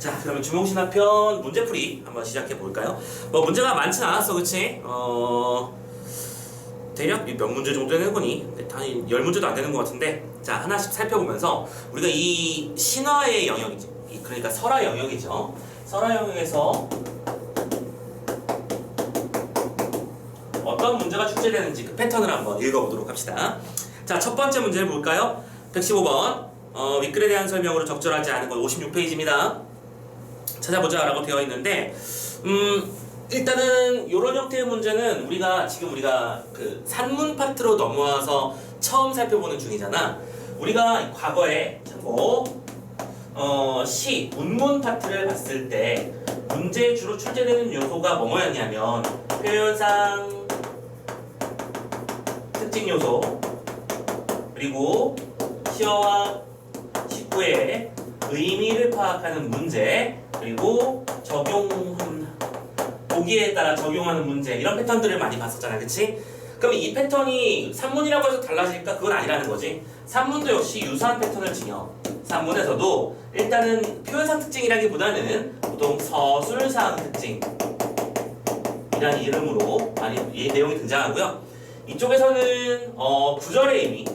자, 그러면 주몽신화편 문제풀이 한번 시작해 볼까요? 뭐 문제가 많진 않았어, 그치? 대략 몇 문제 정도 되는 거니? 한 10문제도 안 되는 것 같은데, 자, 하나씩 살펴보면서 우리가 이 신화의 영역이지, 그러니까 설화 영역이죠. 설화 영역에서 어떤 문제가 출제되는지 그 패턴을 한번 읽어보도록 합시다. 자, 첫 번째 문제를 볼까요? 115번 윗글에 대한 설명으로 적절하지 않은 건 56페이지입니다. 찾아보자 라고 되어 있는데 일단은 이런 형태의 문제는 우리가 그 산문 파트로 넘어와서 처음 살펴보는 중이잖아. 우리가 과거에 참고 시, 문문 파트를 봤을 때 문제에 주로 출제되는 요소가 뭐였냐면 표현상 특징 요소, 그리고 시어와 식구의 의미를 파악하는 문제, 그리고 보기에 따라 적용하는 문제, 이런 패턴들을 많이 봤었잖아, 그치? 그럼 이 패턴이 산문이라고 해서 달라질까? 그건 아니라는 거지. 산문도 역시 유사한 패턴을 지녀. 산문에서도 일단은 표현상 특징이라기보다는 보통 서술상 특징이라는 이름으로 많이 이 내용이 등장하고요. 이쪽에서는 구절의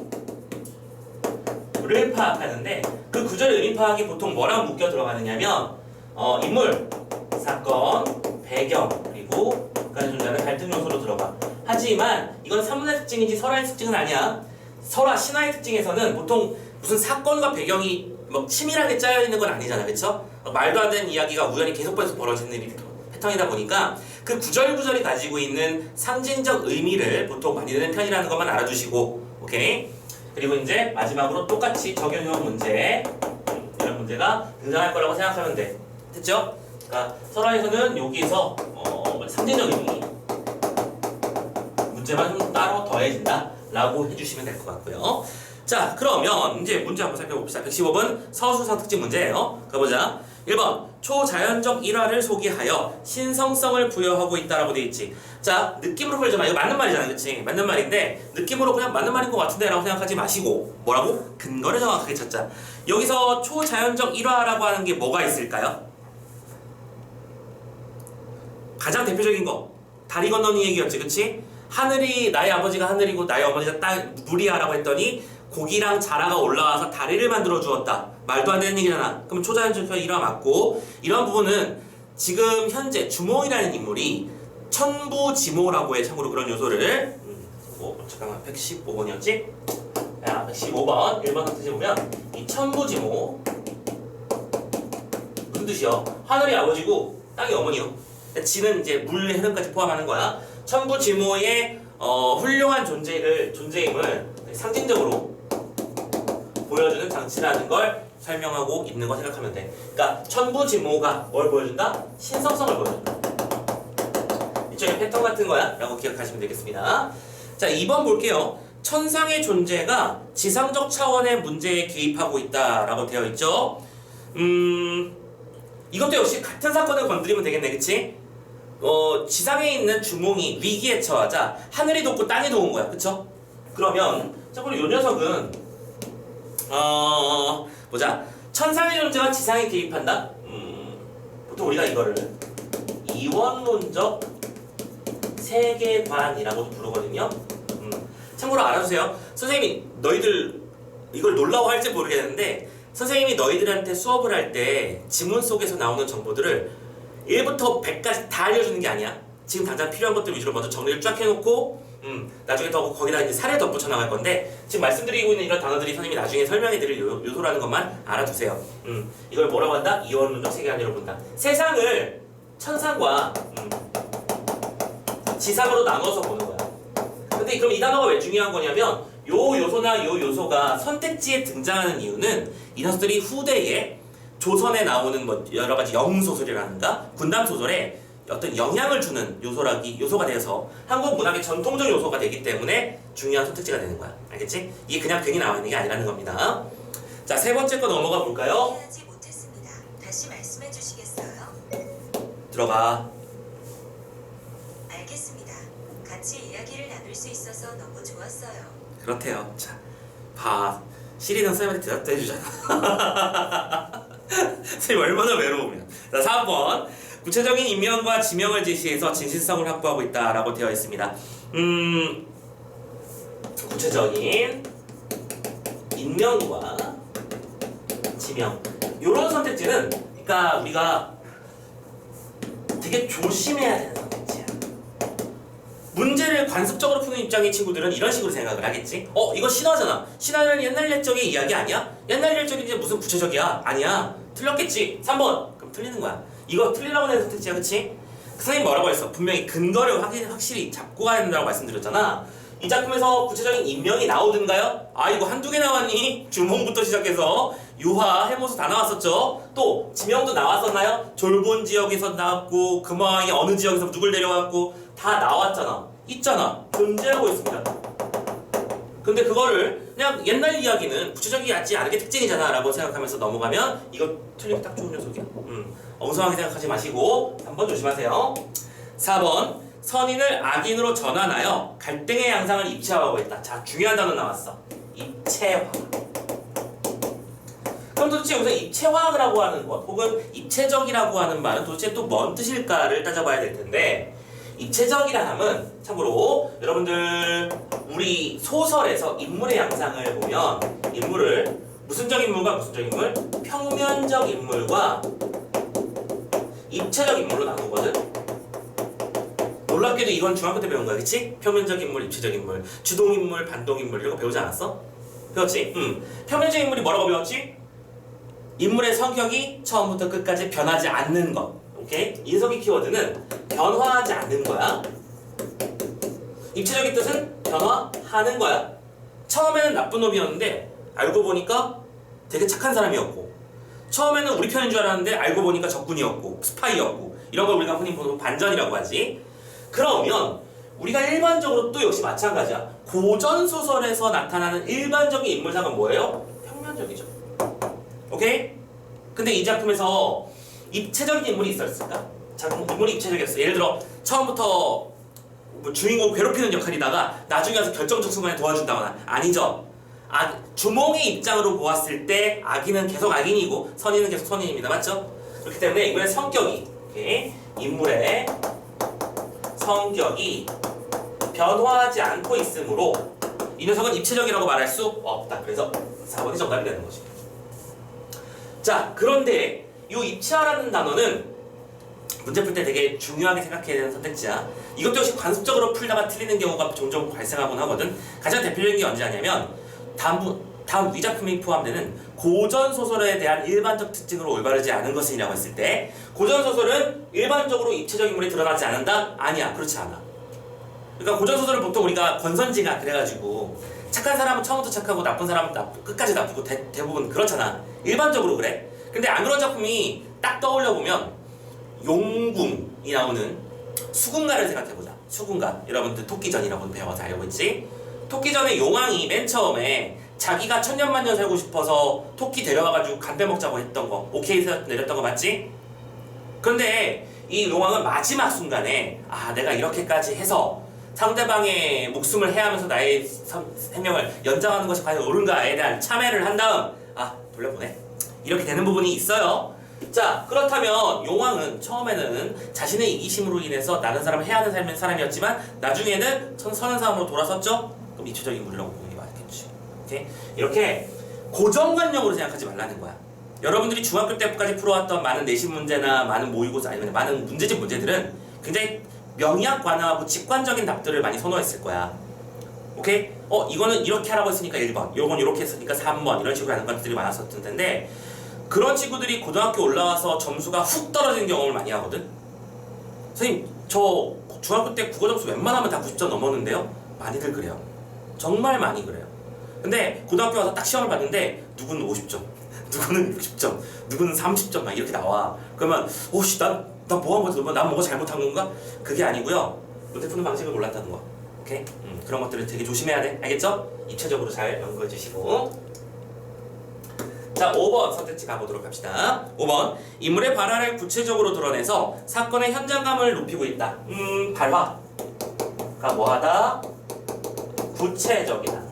의미를 파악하는데, 그 구절의 의미 파악이 보통 뭐랑 묶여 들어가느냐면 인물, 사건, 배경, 그리고 그까지 존재하는 갈등 요소로 들어가. 하지만 이건 산문의 특징이지 설화의 특징은 아니야. 설화, 신화의 특징에서는 보통 무슨 사건과 배경이 뭐 치밀하게 짜여 있는 건 아니잖아, 그쵸? 말도 안 되는 이야기가 우연히 계속해서 벌어지는 일이 패턴이다 보니까 그 구절구절이 가지고 있는 상징적 의미를 보통 많이 내는 편이라는 것만 알아두시고, 오케이? 그리고 이제 마지막으로 똑같이 적용형 문제, 이런 문제가 등장할 거라고 생각하면 돼. 됐죠? 그러니까 설화에서는 여기서 상징적 의미 문제만 좀 따로 더해진다 라고 해주시면 될 것 같고요. 자, 그러면 이제 문제 한번 살펴봅시다. 115번 서술상 특징 문제예요. 가보자. 1번 초자연적 일화를 소개하여 신성성을 부여하고 있다라고 되어 있지. 자, 느낌으로 풀자마. 이거 맞는 말이잖아, 그치? 맞는 말인데 느낌으로 그냥 맞는 말인 것 같은데 라고 생각하지 마시고 뭐라고? 근거를 정확하게 찾자. 여기서 초자연적 일화라고 하는 게 뭐가 있을까요? 가장 대표적인 거 다리 건너는 얘기였지, 그치? 하늘이, 나의 아버지가 하늘이고 나의 어머니가 물이야라고 했더니 고기랑 자라가 올라와서 다리를 만들어 주었다. 말도 안 되는 얘기잖아. 그럼 초자연적 일화 맞고, 이런 부분은 지금 현재 주몽이라는 인물이 천부지모라고 해. 참고로 그런 요소를 잠깐만, 115번이었지? 야, 115번 1번 선택지 보면 이 천부지모 무슨 뜻이요? 하늘이 아버지고 땅이 어머니요. 지는 이제 물의 흐름까지 포함하는 거야. 천부지모의 훌륭한 존재임을 상징적으로 보여주는 장치라는 걸 설명하고 있는 거 생각하면 돼. 그러니까 천부지모가 뭘 보여준다? 신성성을 보여준다. 이쪽에 패턴 같은 거야 라고 기억하시면 되겠습니다. 자, 2번 볼게요. 천상의 존재가 지상적 차원의 문제에 개입하고 있다 라고 되어 있죠. 이것도 역시 같은 사건을 건드리면 되겠네, 그치? 지상에 있는 주몽이 위기에 처하자 하늘이 돕고 땅이 도운 거야, 그쵸? 그러면 참고로 이 녀석은 보자. 천상의 존재가 지상에 개입한다? 보통 우리가 이거를 이원론적 세계관이라고도 부르거든요. 참고로 알아주세요. 선생님이 너희들 이걸 놀라워할지 모르겠는데, 선생님이 너희들한테 수업을 할 때 지문 속에서 나오는 정보들을 1부터 100까지 다 알려주는 게 아니야. 지금 당장 필요한 것들 위주로 먼저 정리를 쫙 해놓고 나중에 더 거기다 이제 사례를 덧붙여 나갈 건데, 지금 말씀드리고 있는 이런 단어들이 선생님이 나중에 설명해 드릴 요소라는 것만 알아두세요. 이걸 뭐라고 한다? 이원론적 세계관으로 본다. 세상을 천상과 지상으로 나눠서 보는 거야. 근데 그럼 이 단어가 왜 중요한 거냐면, 요 요소나 요 요소가 선택지에 등장하는 이유는 이 녀석들이 후대에 조선에 나오는 뭐 여러 가지 영웅소설이라든가 군담소설에 어떤 영향을 주는 요소가 되어서 한국 문학의 전통적 요소가 되기 때문에 중요한 선택지가 되는 거야. 알겠지? 이게 그냥 괜히 나와 있는 게 아니라는 겁니다. 자, 세 번째 거 넘어가 볼까요? 이해하지 못했습니다. 다시 말씀해 주시겠어요? 들어가. 알겠습니다. 같이 이야기를 나눌 수 있어서 너무 좋았어요. 그렇대요. 자, 봐. 시리는 쌤한테 대답도 해주잖아. 선생님 얼마나 외로우면. 자, 4번. 구체적인 인명과 지명을 제시해서 진실성을 확보하고 있다라고 되어 있습니다. 구체적인 인명과 지명. 요런 선택지는 그러니까 우리가 되게 조심해야 되는 선택지야. 문제를 관습적으로 푸는 입장의 친구들은 이런 식으로 생각을 하겠지. 이거 신화잖아. 신화는 옛날 옛적의 이야기 아니야? 옛날 옛적이 이제 무슨 구체적이야? 아니야. 틀렸겠지. 3번. 그럼 틀리는 거야. 이거 틀리려고 하는 선택지야, 그치? 선생님 뭐라고 했어? 분명히 근거를 확실히 잡고 가야 된다고 말씀드렸잖아. 이 작품에서 구체적인 인명이 나오든가요? 이거 한두 개 나왔니? 주몽부터 시작해서 유화, 해모수 다 나왔었죠? 또 지명도 나왔었나요? 졸본 지역에서 나왔고 금화왕이 어느 지역에서 누굴 데려왔고 다 나왔잖아. 있잖아. 존재하고 있습니다. 근데 그거를 그냥 옛날 이야기는 구체적이지 않은 게 특징이잖아 라고 생각하면서 넘어가면 이거 틀리기 딱 좋은 녀석이야. 엉성하게 생각하지 마시고 한번 조심하세요. 4번. 선인을 악인으로 전환하여 갈등의 양상을 입체화하고 있다. 자, 중요한 단어 나왔어. 입체화. 그럼 도대체 여기서 입체화라고 하는 것 혹은 입체적이라고 하는 말은 도대체 또 뭔 뜻일까를 따져봐야 될 텐데, 입체적이라 함은 참고로 여러분들 우리 소설에서 인물의 양상을 보면 인물을 무슨적 인물과 무슨적 인물, 평면적 인물과 입체적 인물로 나누거든. 놀랍게도 이건 중학교 때 배운 거야, 그치? 평면적 인물, 입체적 인물, 주동 인물, 반동 인물 이런 거 배우지 않았어? 배웠지? 평면적 인물이 뭐라고 배웠지? 인물의 성격이 처음부터 끝까지 변하지 않는 것. 오케이? 인성의 키워드는 변화하지 않는 거야. 입체적인 뜻은 변화하는 거야. 처음에는 나쁜 놈이었는데 알고 보니까 되게 착한 사람이었고, 처음에는 우리 편인 줄 알았는데 알고 보니까 적군이었고 스파이였고, 이런 걸 우리가 흔히 보는 반전이라고 하지. 그러면 우리가 일반적으로 또 역시 마찬가지야. 고전 소설에서 나타나는 일반적인 인물상은 뭐예요? 평면적이죠. 오케이? 근데 이 작품에서 입체적인 인물이 있었을까? 작품 인물이 입체적이었어. 예를 들어 처음부터 뭐 주인공 괴롭히는 역할이다가 나중에 와서 결정적 순간에 도와준다거나. 아니죠. 주몽의 입장으로 보았을 때 악인은 계속 악인이고 선인은 계속 선인입니다. 맞죠? 그렇기 때문에 이번에 성격이, 오케이? 인물의 성격이 변화하지 않고 있으므로 이 녀석은 입체적이라고 말할 수 없다. 그래서 4번이 정답이 되는 거지. 자, 그런데 이 입체화라는 단어는 문제 풀 때 되게 중요하게 생각해야 되는 선택지야. 이것도 역시 관습적으로 풀다가 틀리는 경우가 종종 발생하곤 하거든. 가장 대표적인 게 언제 하냐면 다음 위 작품이 포함되는 고전 소설에 대한 일반적 특징으로 올바르지 않은 것이라고 했을 때, 고전 소설은 일반적으로 입체적 인물이 드러나지 않는다? 아니야, 그렇지 않아. 그러니까 고전 소설은 보통 우리가 권선징악 그래가지고 착한 사람은 처음부터 착하고 나쁜 사람은 끝까지 나쁘고 대부분 그렇잖아. 일반적으로 그래. 근데 안 그런 작품이 딱 떠올려 보면 용궁이 나오는 수군가를 생각해보자. 수군가. 여러분들 토끼전이라고 배워서 알고 있지? 토끼전의 용왕이 맨 처음에 자기가 천년만년 살고 싶어서 토끼 데려와가지고 간 빼먹자고 했던 거, 오케이 해서 내렸던 거 맞지? 그런데 이 용왕은 마지막 순간에 내가 이렇게까지 해서 상대방의 목숨을 해하면서 나의 생명을 연장하는 것이 과연 옳은가에 대한 참회를 한 다음 돌려보내. 이렇게 되는 부분이 있어요. 자, 그렇다면 용왕은 처음에는 자신의 이기심으로 인해서 다른 사람을 해하는 사람이었지만 나중에는 선한 사람으로 돌아섰죠? 그럼 입체적 인물이라고 보는 게 맞겠지. 오케이? 이렇게 고정관념으로 생각하지 말라는 거야. 여러분들이 중학교 때까지 풀어왔던 많은 내신 문제나 많은 모의고사 아니면 많은 문제집 문제들은 굉장히 명리학관하고 직관적인 답들을 많이 선호했을 거야. 오케이? 이거는 이렇게 하라고 했으니까 1번, 요건 이렇게 했으니까 3번, 이런 식으로 하는 것들이 많았었을 텐데, 그런 친구들이 고등학교 올라와서 점수가 훅 떨어지는 경험을 많이 하거든? 선생님, 저 중학교 때 국어 점수 웬만하면 다 90점 넘었는데요? 많이들 그래요. 정말 많이 그래요. 근데 고등학교 와서 딱 시험을 봤는데 누구는 50점, 누구는 60점, 누구는 30점 막 이렇게 나와. 그러면 나 뭐 한 거지? 난 뭐가 잘못한 건가? 그게 아니고요. 문제 푸는 방식을 몰랐다는 거. 오케이? 그런 것들을 되게 조심해야 돼. 알겠죠? 입체적으로 잘 연구해 주시고. 자, 5번 선택지 가보도록 합시다. 5번. 인물의 발화를 구체적으로 드러내서 사건의 현장감을 높이고 있다. 발화가 뭐하다? 구체적이다.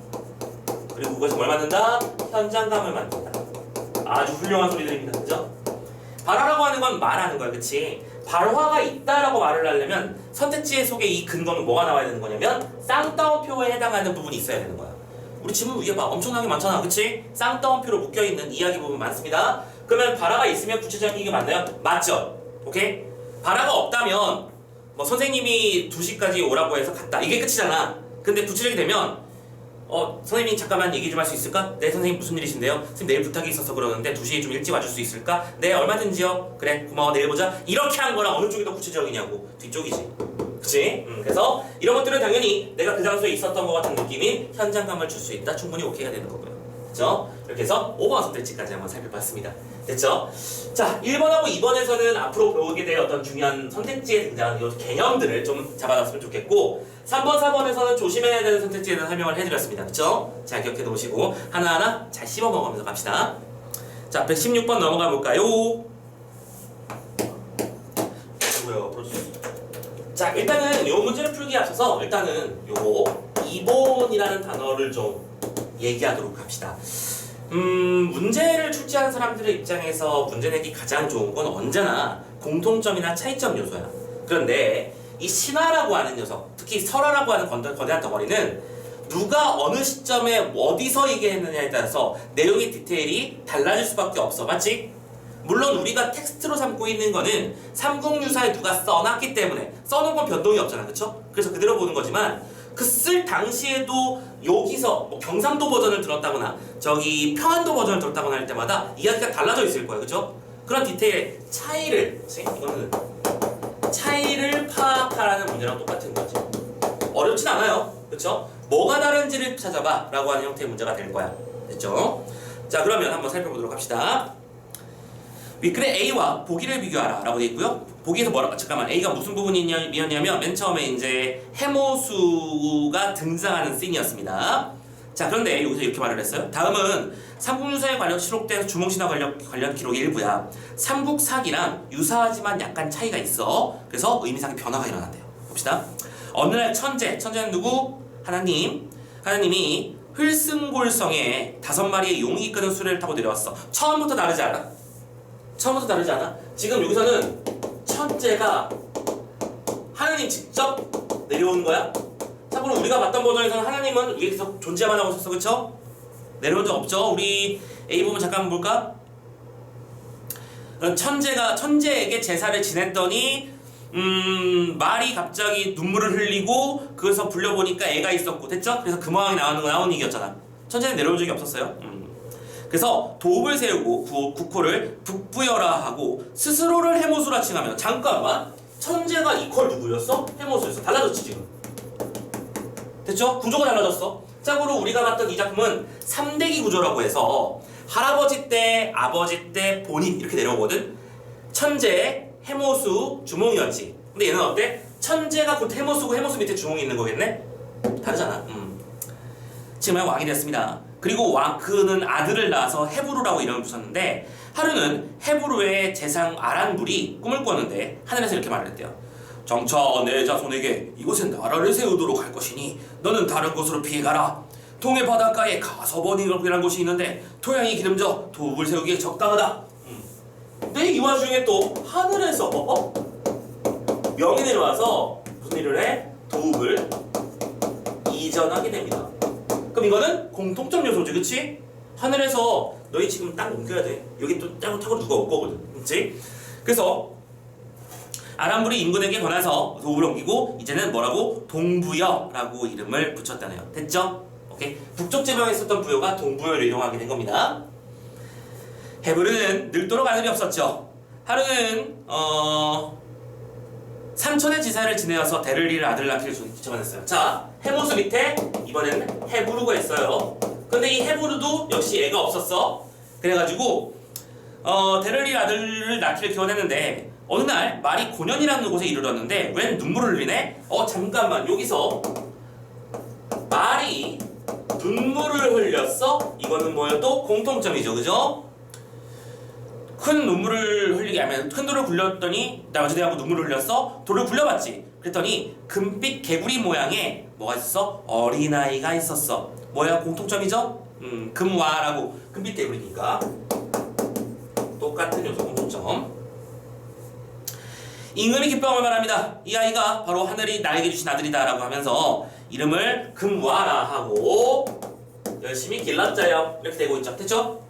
그리고 그것이 뭘 만든다? 현장감을 만든다. 아주 훌륭한 소리들입니다. 그죠? 발화라고 하는 건 말하는 거야, 그치? 발화가 있다라고 말을 하려면 선택지의 속에 이 근거는 뭐가 나와야 되는 거냐면 쌍따옴표에 해당하는 부분이 있어야 되는 거야. 우리 지문 위에 봐, 엄청나게 많잖아, 그치? 쌍따옴표로 묶여있는 이야기 부분 많습니다. 그러면 발화가 있으면 구체적인 게 맞나요? 맞죠? 오케이? 발화가 없다면 뭐 선생님이 2시까지 오라고 해서 갔다, 이게 끝이잖아. 근데 구체적이 되면 선생님 잠깐만 얘기 좀 할 수 있을까? 네, 선생님 무슨 일이신데요? 선생님 내일 부탁이 있어서 그러는데 2시에 좀 일찍 와줄 수 있을까? 네, 얼마든지요. 그래, 고마워, 내일 보자. 이렇게 한 거랑 어느 쪽이 더 구체적이냐고. 뒤쪽이지, 그치? 그래서 이런 것들은 당연히 내가 그 장소에 있었던 것 같은 느낌인 현장감을 줄 수 있다. 충분히 오케이가 되는 거고요. 그쵸? 이렇게 해서 5번 선택지까지 한번 살펴봤습니다. 됐죠? 자, 1번하고 2번에서는 앞으로 배우게 될 어떤 중요한 선택지에 등장하는 이 개념들을 좀 잡아놨으면 좋겠고, 3번, 4번에서는 조심해야 되는 선택지에 대한 설명을 해드렸습니다. 그쵸? 잘 기억해 놓으시고 하나하나 잘 씹어 먹으면서 갑시다. 자, 116번 넘어가 볼까요? 자, 일단은 요 문제를 풀기에 앞서서 일단은 요거 2번이라는 단어를 좀 얘기하도록 합시다. 문제를 출제하는 사람들의 입장에서 문제 내기 가장 좋은 건 언제나 공통점이나 차이점 요소야. 그런데 이 신화라고 하는 녀석, 특히 설화라고 하는 거대한 덩어리는 누가 어느 시점에 어디서 얘기했느냐에 따라서 내용의 디테일이 달라질 수밖에 없어. 맞지? 물론 우리가 텍스트로 삼고 있는 거는 삼국유사에 누가 써놨기 때문에 써놓은 건 변동이 없잖아. 그쵸? 그래서 그대로 보는 거지만 그 쓸 당시에도 여기서 뭐 경상도 버전을 들었다거나 저기 평안도 버전을 들었다거나 할 때마다 이야기가 달라져 있을 거예요. 그쵸? 그런 디테일의 차이를, 이거는 차이를 파악하라는 문제랑 똑같은 거지. 어렵진 않아요. 그쵸? 뭐가 다른지를 찾아봐 라고 하는 형태의 문제가 될 거야. 됐죠? 자, 그러면 한번 살펴보도록 합시다. 윗글에 A와 보기를 비교하라 라고 되어 있고요. 보기에서 뭐라고, 잠깐만, A가 무슨 부분이었냐면 맨 처음에 이제 해모수가 등장하는 씬이었습니다. 자, 그런데 여기서 이렇게 말을 했어요. 다음은 삼국유사에 관련 기록된 주몽신화 관련 기록의 일부야. 삼국사기랑 유사하지만 약간 차이가 있어. 그래서 의미상의 변화가 일어난대요. 봅시다. 어느 날 천재는 누구? 하나님이 흘승골성에 5마리의 용이 이끄는 수레를 타고 내려왔어. 처음부터 다르지 않아? 지금 여기서는 천재가 하나님 직접 내려온 거야? 참고로 우리가 봤던 버전에서는 하나님은 위에 계속 존재만 하고 있었어. 그쵸? 내려온 적 없죠? 우리 A 부분 잠깐 볼까? 천재에게 제사를 지냈더니 말이 갑자기 눈물을 흘리고 그래서 불려보니까 애가 있었고, 됐죠? 그래서 그 모양이 나오는 얘기였잖아. 천재는 내려온 적이 없었어요. 그래서 도읍을 세우고 국호를 북부여라 하고 스스로를 해모수라 칭하며, 잠깐만, 천재가 이퀄 누구였어? 해모수였어. 달라졌지 지금. 됐죠? 구조가 달라졌어. 참고로 우리가 봤던 이 작품은 3대기 구조라고 해서 할아버지 때, 아버지 때, 본인 이렇게 내려오거든. 천재, 해모수, 주몽이었지. 근데 얘는 어때? 천재가 곧 해모수고 해모수 밑에 주몽이 있는 거겠네? 다르잖아. 지금 왕이 됐습니다. 그리고 그는 아들을 낳아서 헤브루라고 이름을 붙였는데, 하루는 헤브루의 재상 아란불이 꿈을 꿨는데 하늘에서 이렇게 말했대요. 정차 내 자손에게 이곳에 나라를 세우도록 할 것이니 너는 다른 곳으로 피해가라. 동해 바닷가에 가서번이라는 곳이 있는데 토양이 기름져 도읍을 세우기에 적당하다. 근데 이 와중에 또 하늘에서 명이 내려와서 무슨 일을 해? 도읍을 이전하게 됩니다. 그럼 이거는 공통점 요소지, 그치? 하늘에서 너희 지금 땅 옮겨야 돼. 여기 또 타고 누가 올 거거든, 그치? 그래서 아람불이 임금에게 권해서 도읍을 옮기고 이제는 뭐라고? 동부여라고 이름을 붙였다네요. 됐죠? 오케이. 북쪽 지방에 있었던 부여가 동부여를 이용하게 된 겁니다. 헤브르는 늙도록 아들이 없었죠. 하루는 삼천의 지사를 지내어서 대를 이을 아들 낳기를 기청했어요. 자, 해모수 밑에 이번에는 헤브루가 있어요. 근데 이 헤브루도 역시 애가 없었어. 그래가지고 대를 이을 아들을 낳기를 기원했는데 어느 날 말이 고년이라는 곳에 이르렀는데 웬 눈물을 흘리네? 잠깐만, 여기서 말이 눈물을 흘렸어? 이거는 뭐예요? 또 공통점이죠, 그죠? 큰 눈물을 흘리게 하면 큰 돌을 굴렸더니 나머지 하고 눈물을 흘렸어? 돌을 굴려봤지. 그랬더니 금빛 개구리 모양의 뭐가 있었어? 어린아이가 있었어. 뭐야? 공통점이죠? 금와라고 금빛 개구리니까 똑같은 요소 공통점. 임금이 기뻐함을 말합니다. 이 아이가 바로 하늘이 나에게 주신 아들이다 라고 하면서 이름을 금무하라 하고 열심히 길렀자요. 이렇게 되고 있죠. 됐죠?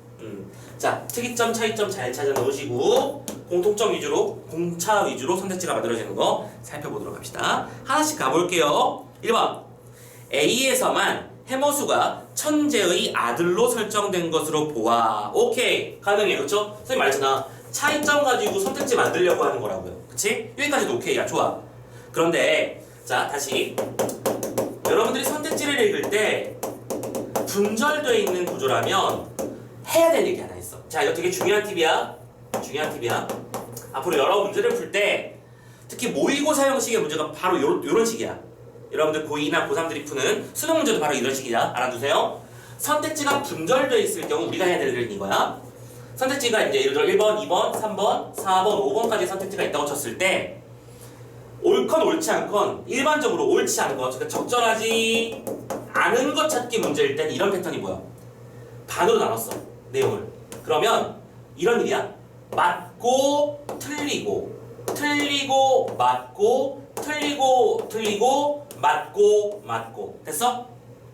자, 특이점, 차이점 잘 찾아 넣으시고 공통점 위주로, 공차 위주로 선택지가 만들어지는 거 살펴보도록 합시다. 하나씩 가볼게요. 1번 A에서만 해모수가 천재의 아들로 설정된 것으로 보아. 오케이, 가능해요. 그렇죠? 선생님 말했잖아. 차이점 가지고 선택지 만들려고 하는 거라고요. 그치? 여기까지도 오케이야. 좋아. 그런데 자, 다시 여러분들이 선택지를 읽을 때 분절되어 있는 구조라면 해야 될 얘기 하나 있어. 자, 이거 되게 중요한 팁이야. 중요한 팁이야. 앞으로 여러 문제를 풀 때 특히 모의고사 형식의 문제가 바로 요런 식이야. 여러분들 고2나 고3들이 푸는 수능 문제도 바로 이런 식이야. 알아두세요. 선택지가 분절되어 있을 경우 우리가 해야 될 일은 이거야. 선택지가 이제 예를 들어 1번, 2번, 3번, 4번, 5번까지 선택지가 있다고 쳤을 때 옳건 옳지 않건 일반적으로 옳지 않은 것, 그러니까 적절하지 않은 것 찾기 문제일 땐 이런 패턴이 뭐야? 반으로 나눴어, 내용을. 그러면 이런 일이야. 맞고 틀리고 틀리고 맞고 틀리고 틀리고 맞고 맞고. 됐어?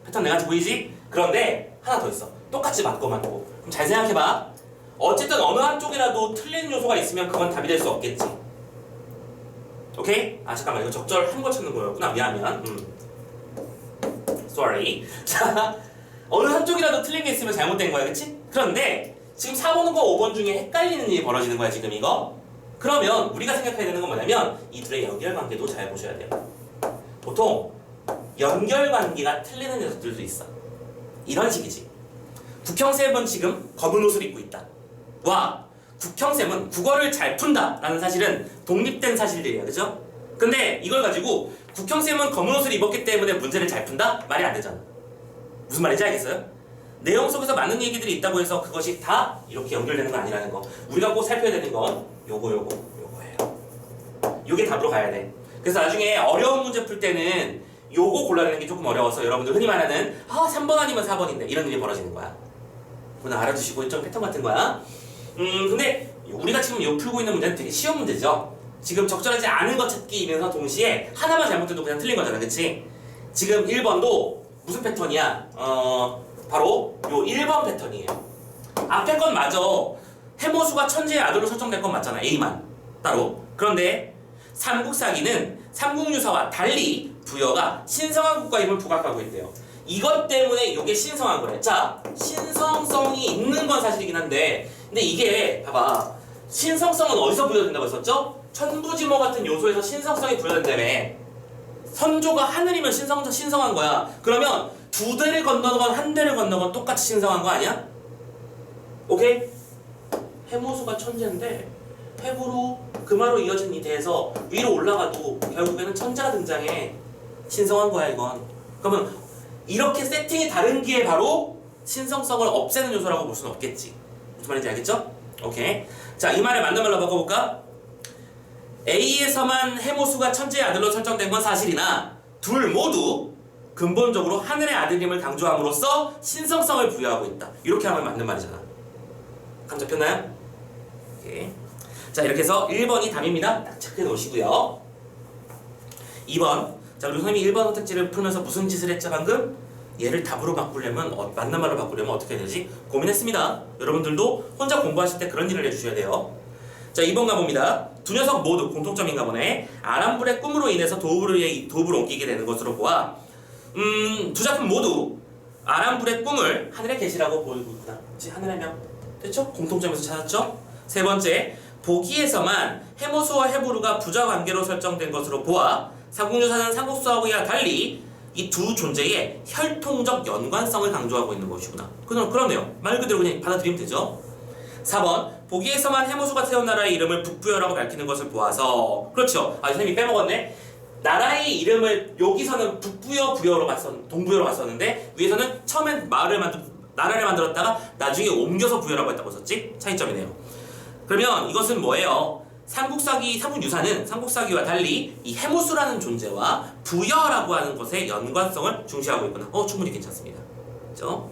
패턴 내가 보이지? 그런데 하나 더 있어. 똑같이 맞고 맞고. 그럼 잘 생각해봐. 어쨌든 어느 한쪽이라도 틀린 요소가 있으면 그건 답이 될 수 없겠지. 오케이? 아 잠깐만, 이거 적절한 거 찾는 거였구나. 미안. Sorry. 자, 어느 한쪽이라도 틀린 게 있으면 잘못된 거야, 그치? 그런데 지금 4번과 5번 중에 헷갈리는 일이 벌어지는 거야, 지금 이거. 그러면 우리가 생각해야 되는 건 뭐냐면 이 둘의 연결관계도 잘 보셔야 돼요. 보통 연결관계가 틀리는 녀석들도 있어. 이런 식이지. 국형쌤은 지금 검은 옷을 입고 있다. 와, 국형쌤은 국어를 잘 푼다 라는 사실은 독립된 사실들이야, 그죠? 근데 이걸 가지고 국형쌤은 검은 옷을 입었기 때문에 문제를 잘 푼다? 말이 안 되잖아. 무슨 말인지 알겠어요? 내용 속에서 많은 얘기들이 있다고 해서 그것이 다 이렇게 연결되는 건 아니라는 거. 우리가 꼭 살펴야 되는 건 요거예요. 요게 답으로 가야 돼. 그래서 나중에 어려운 문제 풀 때는 요거 골라내는 게 조금 어려워서 여러분들 흔히 말하는 3번 아니면 4번인데 이런 일이 벌어지는 거야. 그건 알아두시고 좀 패턴 같은 거야. 근데 우리가 지금 요 풀고 있는 문제는 되게 쉬운 문제죠. 지금 적절하지 않은 것 찾기이면서 동시에 하나만 잘못해도 그냥 틀린 거잖아, 그치? 지금 1번도 무슨 패턴이야? 바로 요 1번 패턴이에요. 앞에 건 맞아. 해모수가 천재의 아들로 설정된 건 맞잖아, A만 따로. 그런데 삼국사기는 삼국유사와 달리 부여가 신성한 국가임을 부각하고 있대요. 이것 때문에 이게 신성한 거래. 자, 신성성이 있는 건 사실이긴 한데, 근데 이게 봐봐, 신성성은 어디서 부여된다고 했었죠? 천부지모 같은 요소에서 신성성이 부여된다며. 선조가 하늘이면 신성한 거야. 그러면 두 대를 건너건 한 대를 건너건 똑같이 신성한 거 아니야? 오케이? 해모수가 천재인데 해부로 금화로 이어진 이 대에서 위로 올라가도 결국에는 천재가 등장해. 신성한 거야 이건. 그러면 이렇게 세팅이 다른 게 바로 신성성을 없애는 요소라고 볼 수는 없겠지. 무슨 말인지 알겠죠? 오케이. 자, 이 말에 맞는 말로 바꿔볼까? A에서만 해모수가 천재의 아들로 설정된 건 사실이나 둘 모두 근본적으로 하늘의 아들임을 강조함으로써 신성성을 부여하고 있다. 이렇게 하면 맞는 말이잖아. 감 잡혔나요? 오케이. 자, 이렇게 해서 1번이 답입니다. 딱 체크해 놓으시고요. 2번. 자, 우리 선생님이 1번 선택지를 풀면서 무슨 짓을 했죠 방금? 얘를 답으로 바꾸려면 맞는 말로 바꾸려면 어떻게 해야 되지? 고민했습니다. 여러분들도 혼자 공부하실 때 그런 일을 해주셔야 돼요. 자, 2번 가봅니다. 두 녀석 모두 공통점인가 보네. 아람불의 꿈으로 인해서 도읍을 옮기게 되는 것으로 보아 두 작품 모두 아람불의 꿈을 하늘의 계시라고 보이고 있구나. 그치? 하늘의 명. 됐죠? 공통점에서 찾았죠? 세 번째, 보기에서만 해모수와 해부루가 부자관계로 설정된 것으로 보아 삼국유사는 삼국수하고야 달리 이 두 존재의 혈통적 연관성을 강조하고 있는 것이구나. 그러네요. 말 그대로 그냥 받아들이면 되죠. 4번, 보기에서만 해모수가 태운 나라의 이름을 북부여라고 밝히는 것을 보아서. 그렇죠. 선생님이 빼먹었네. 나라의 이름을 여기서는 북부여, 동부여로 봤었는데 위에서는 처음엔 나라를 만들었다가 나중에 옮겨서 부여라고 했다고 했었지? 차이점이네요. 그러면 이것은 뭐예요? 삼국유사는 삼국사기와 달리 이 해모수라는 존재와 부여라고 하는 것의 연관성을 중시하고 있구나. 충분히 괜찮습니다. 그렇죠?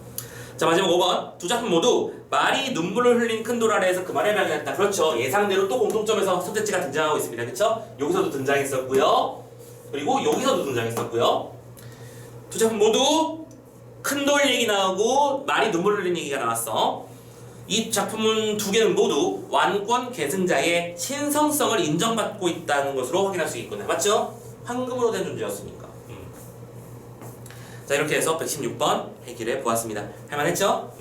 자, 마지막 5번. 두 작품 모두 말이 눈물을 흘린 큰 돌 아래에서 그 말을 발견했다. 그렇죠. 예상대로 또 공통점에서 선택지가 등장하고 있습니다. 그렇죠? 여기서도 등장했었고요. 그리고 여기서도 등장했었고요. 두 작품 모두 큰 돌 얘기 나오고 말이 눈물을 흘린 얘기가 나왔어. 이 작품은 두 개는 모두 완권 계승자의 신성성을 인정받고 있다는 것으로 확인할 수 있겠구나. 맞죠? 황금으로 된 존재였으니까. 자, 이렇게 해서 116번 해결해 보았습니다. 할만했죠?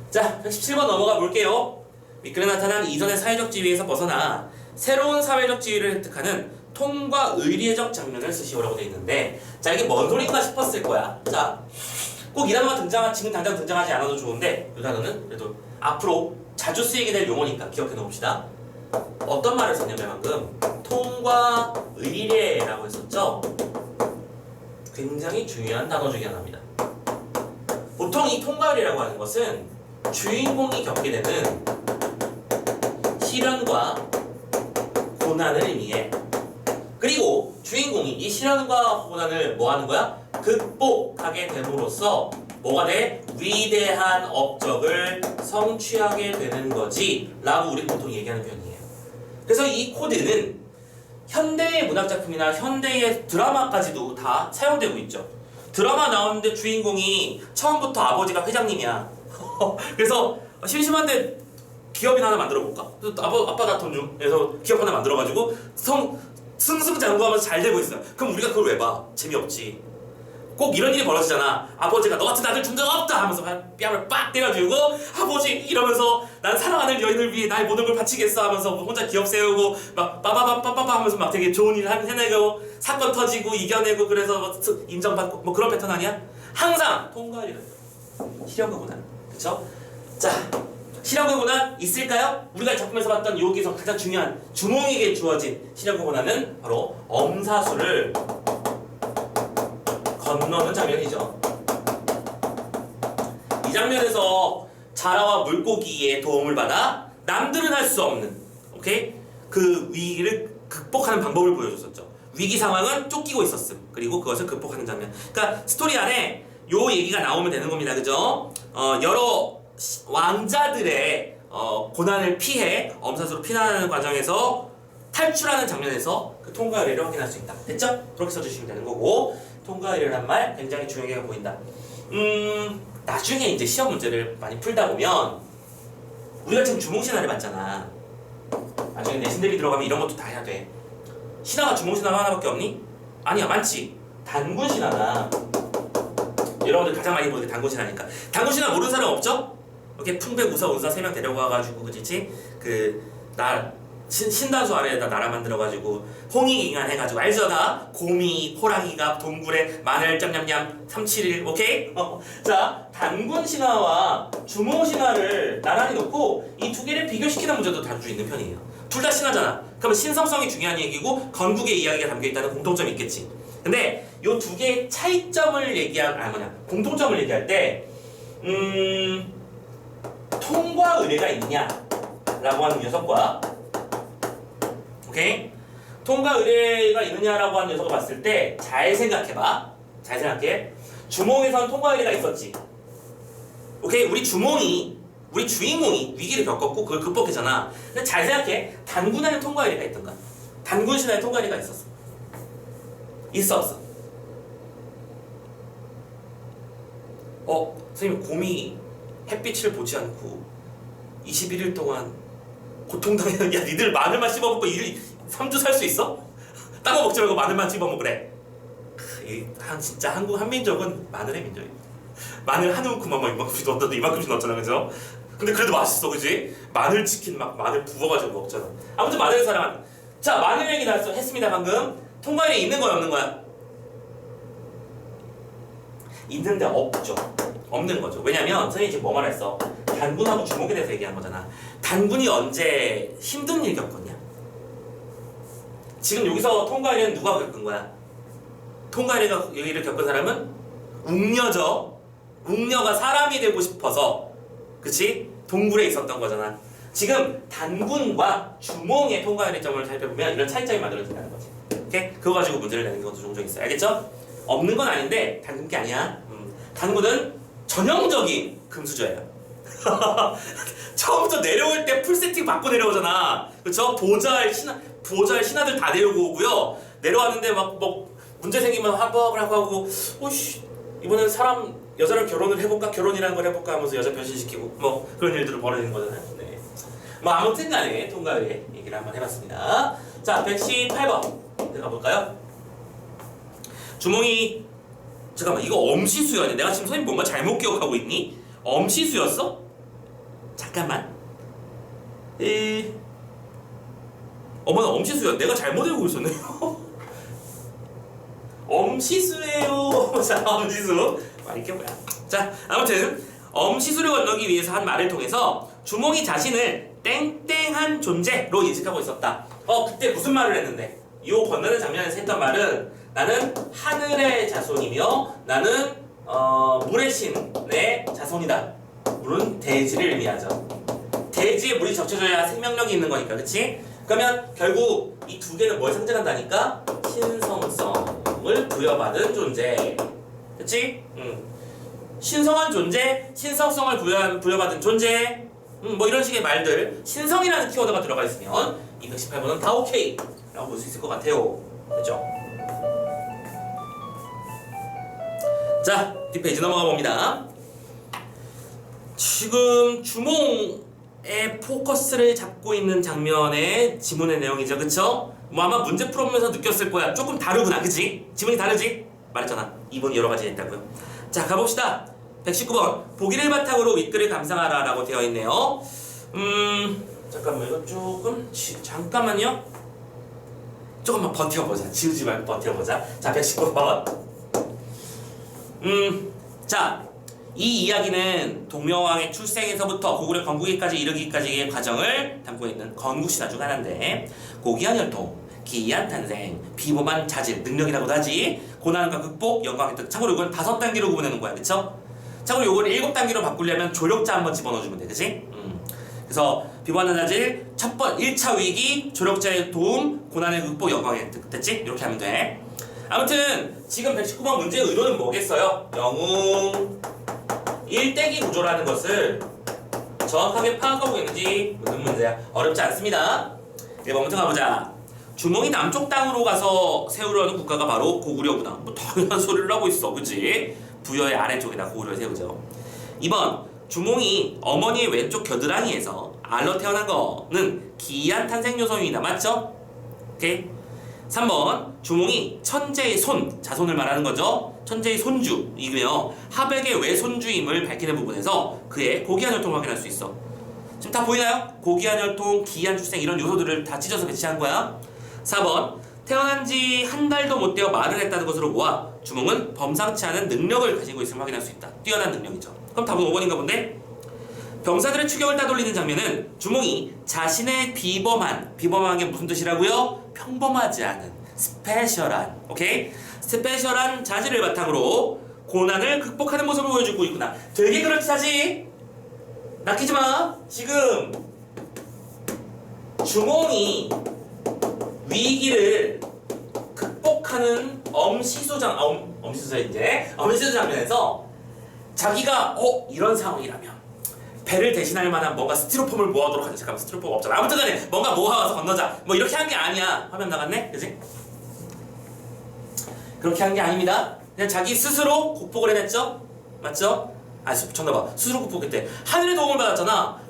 자, 117번 넘어가 볼게요. 밑글에 나타난 이전의 사회적 지위에서 벗어나 새로운 사회적 지위를 획득하는 통과 의례적 장면을 쓰시오라고 되어 있는데, 자, 이게 뭔 소린가 싶었을 거야. 자, 꼭 이 단어가 지금 당장 등장하지 않아도 좋은데, 이 단어는 그래도 앞으로 자주 쓰이게 될 용어니까 기억해 놓읍시다. 어떤 말을 썼냐면 방금 통과 의례라고 했었죠? 굉장히 중요한 단어 중에 하나입니다. 보통 이 통과의례라고 하는 것은 주인공이 겪게 되는 시련과 고난을 의미해. 그리고 주인공이 이 시련과 고난을 뭐 하는 거야? 극복하게 됨으로써 뭐가 돼? 위대한 업적을 성취하게 되는 거지 라고 우리 보통 얘기하는 표현이에요. 그래서 이 코드는 현대의 문학작품이나 현대의 드라마까지도 다 사용되고 있죠. 드라마 나오는데 주인공이 처음부터 아버지가 회장님이야. 그래서 심심한데 기업이나 하나 만들어볼까? 아빠 나 돈 좀. 그래서 기업 하나 만들어가지고 승승장구하면서 잘 되고 있어요. 그럼 우리가 그걸 왜 봐? 재미없지. 꼭 이런 일이 벌어지잖아. 아버지가 너 같은 아들 준 적 없다 하면서 뺨을 빡 때려주고, 아버지 이러면서 난 사랑하는 여인을 위해 나의 모든 걸 바치겠어 하면서 혼자 기업 세우고 막 빠바바빠바바 하면서 막 되게 좋은 일을 해내고 사건 터지고 이겨내고, 그래서 뭐 인정받고 뭐 그런 패턴 아니야? 항상 통과이래. 시련과 고난. 그쵸? 자, 시련과 고난 있을까요? 우리가 작품에서 봤던 여기서 가장 중요한 주몽에게 주어진 시련과 고난은 바로 엄사수를 건너는 장면이죠. 이 장면에서 자라와 물고기의 도움을 받아 남들은 할 수 없는, 오케이? 그 위기를 극복하는 방법을 보여줬었죠. 위기 상황은 쫓기고 있었음. 그리고 그것을 극복하는 장면. 그러니까 스토리 안에 요 얘기가 나오면 되는 겁니다. 그죠? 여러 왕자들의 고난을 피해 엄사수로 피난하는 과정에서 탈출하는 장면에서 그 통과 의례를 확인할 수 있다. 됐죠? 그렇게 써주시면 되는 거고, 통과 의례란 말 굉장히 중요하게 보인다. 나중에 이제 시험 문제를 많이 풀다 보면 우리가 지금 주몽신화를 봤잖아. 나중에 내신 대비 들어가면 이런 것도 다 해야 돼. 신화가 주몽신화가 하나밖에 없니? 아니야, 많지. 단군신화나 여러분들 가장 많이 보는 게 단군신화니까. 단군신화 모르는 사람 없죠? 이렇게 풍백, 우사, 운사 3명 데려가가지고, 그치? 신단수 아래에다 나라 만들어가지고 홍익인간 해가지고, 알죠? 다 곰이, 호랑이가 동굴에 마늘 냠냠냠 371, 오케이? 자, 단군 신화와 주몽 신화를 나란히 놓고 이 두 개를 비교시키는 문제도 자주 있는 편이에요. 둘 다 신화잖아. 그러면 신성성이 중요한 얘기고 건국의 이야기가 담겨있다는 공통점이 있겠지. 근데 요 두 개의 차이점을 공통점을 얘기할 때 통과 의례가 있냐 라고 하는 녀석과, 오케이? 통과 의례가 있느냐라고 하는 녀석을 봤을 때 잘 생각해봐. 잘 생각해. 주몽에선 통과 의례가 있었지. 오케이? 우리 주인공이 위기를 겪었고 그걸 극복했잖아. 근데 잘 생각해. 단군에는 통과 의례가 있던가? 단군 신화에 통과 의례가 있었어. 있어, 없어? 선생님, 곰이 햇빛을 보지 않고 21일 동안 고통당하는, 야, 니들 마늘만 씹어먹고 3주 살 수 있어? 딴 거 먹지 말고 마늘만 씹어먹으래. 진짜 한국 한민족은 마늘의 민족이야. 마늘 한 움큼만 막 이만큼씩 넣었다도 이만큼씩 넣었잖아, 그죠? 근데 그래도 맛있어, 그지? 마늘 치킨 막 마늘 부어가지고 먹잖아. 아무튼 마늘을 사랑하는. 자, 마늘 얘기 했습니다, 방금. 통과일에 있는 거야, 없는 거야? 있는데 없죠. 없는 거죠. 왜냐면 선생님이 지금 뭐 말했어? 단군하고 주몽에 대해서 얘기한 거잖아. 단군이 언제 힘든 일 겪었냐? 지금 여기서 통과일에는 누가 겪은 거야? 통과일에가 얘기를 겪은 사람은 웅녀죠. 웅녀가 사람이 되고 싶어서, 그치? 동굴에 있었던 거잖아. 지금 단군과 주몽의 통과일의 점을 살펴보면 이런 차이점이 만들어진다는 거지. 오케이? 그거 가지고 문제를 내는 경우도 종종 있어요. 알겠죠? 없는 건 아닌데 단군 게 아니야. 단군은 전형적인 금수저예요. 처음부터 내려올 때 풀 세팅 받고 내려오잖아. 그쵸? 보잘 신하들 다 내려오고 오고요. 내려왔는데 막 문제 생기면 합법을 하고 오씨 이번엔 여자랑 결혼을 해볼까? 결혼이라는 걸 해볼까? 하면서 여자 변신시키고 뭐 그런 일들을 벌이는 거잖아요. 네. 뭐 아무튼 간에 통과의 얘기를 한번 해봤습니다. 자, 118번 가볼까요? 주몽이 잠깐만 이거 엄시수였네. 내가 지금 선생님 뭔가 잘못 기억하고 있니? 엄시수였어? 잠깐만. 어머나 엄시수야. 내가 잘못 외우고 있었네요. 엄시수예요. 자, 엄시수. 이게 뭐야? 자, 아무튼 엄시수를 건너기 위해서 한 말을 통해서 주몽이 자신을 땡땡한 존재로 인식하고 있었다. 그때 무슨 말을 했는데? 이 건너는 장면에서 했던 말은 나는 하늘의 자손이며 나는 물의 신의 자손이다. 물은 대지를 의미하죠. 대지에 물이 적셔져야 생명력이 있는 거니까, 그치? 그러면 결국 이 두 개는 뭘 상징한다니까? 신성성을 부여받은 존재. 그치? 신성한 존재, 신성성을 부여받은 존재, 뭐 이런 식의 말들, 신성이라는 키워드가 들어가 있으면 이 118번은 다 오케이 라고 볼 수 있을 것 같아요. 그죠? 자, 뒷페이지 넘어가 봅니다. 지금 주몽의 포커스를 잡고 있는 장면의 지문의 내용이죠. 그쵸? 뭐 아마 문제 풀어보면서 느꼈을 거야. 조금 다르구나. 그치? 지문이 다르지? 말했잖아. 2번이 여러 가지 있다고요. 자, 가봅시다. 119번. 보기를 바탕으로 윗글을 감상하라 라고 되어 있네요. 잠깐만 이거 조금 잠깐만요. 조금만 버텨보자. 지우지 말고 버텨보자. 자, 119번. 자, 이 이야기는 동명왕의 출생에서부터 고구려 건국기까지 이르기까지의 과정을 담고 있는 건국신화 중 하나인데 고귀한 혈통, 기이한 탄생, 비범한 자질, 능력이라고도 하지 고난과 극복, 영광 획득. 참고로 이건 5단계로 구분하는 거야. 그쵸? 참고로 이걸 7단계로 바꾸려면 조력자 한번 집어넣어주면 돼. 그치? 그래서 비범한 자질, 1차 위기, 조력자의 도움, 고난의 극복, 영광 획득. 됐지? 이렇게 하면 돼. 아무튼 지금 119번 문제의 의도는 뭐겠어요? 영웅 1대기 구조라는 것을 정확하게 파악하고 있는지 무슨 문제야? 어렵지 않습니다. 1번부터 가보자. 주몽이 남쪽 땅으로 가서 세우려는 국가가 바로 고구려구나. 뭐 당연한 소리를 하고 있어. 그치? 부여의 아래쪽에다 고구려를 세우죠. 2번 주몽이 어머니의 왼쪽 겨드랑이에서 알로 태어난 거는 기이한 탄생 요소입니다. 맞죠? 오케이? 3번 주몽이 천재의 손, 자손을 말하는 거죠. 천재의 손주이며 하백의 외손주임을 밝히는 부분에서 그의 고귀한 혈통을 확인할 수 있어. 지금 다 보이나요? 고귀한 혈통, 기이한 출생 이런 요소들을 다 찢어서 배치한 거야. 4번 태어난 지 한 달도 못 되어 말을 했다는 것으로 보아 주몽은 범상치 않은 능력을 가지고 있음을 확인할 수 있다. 뛰어난 능력이죠. 그럼 답은 5번인가 본데? 병사들의 추격을 따돌리는 장면은 주몽이 자신의 비범한 게 무슨 뜻이라고요? 평범하지 않은 스페셜한, 오케이? 스페셜한 자질을 바탕으로 고난을 극복하는 모습을 보여주고 있구나. 되게 그럴듯하지? 낚이지 마. 지금 주몽이 위기를 극복하는 엄시수 장면에서 자기가 이런 상황이라면 배를 대신할 만한 뭔가 스티로폼을 모아오도록 하자. 잠깐만 스티로폼 없잖아. 아무튼 간에 뭔가 모아와서 건너자. 뭐 이렇게 한 게 아니야. 화면 나갔네? 그치? 그렇게 한 게 아닙니다. 그냥 자기 스스로 극복을 해냈죠? 맞죠? 미쳤나봐. 스스로 극복했대. 하늘의 도움을 받았잖아.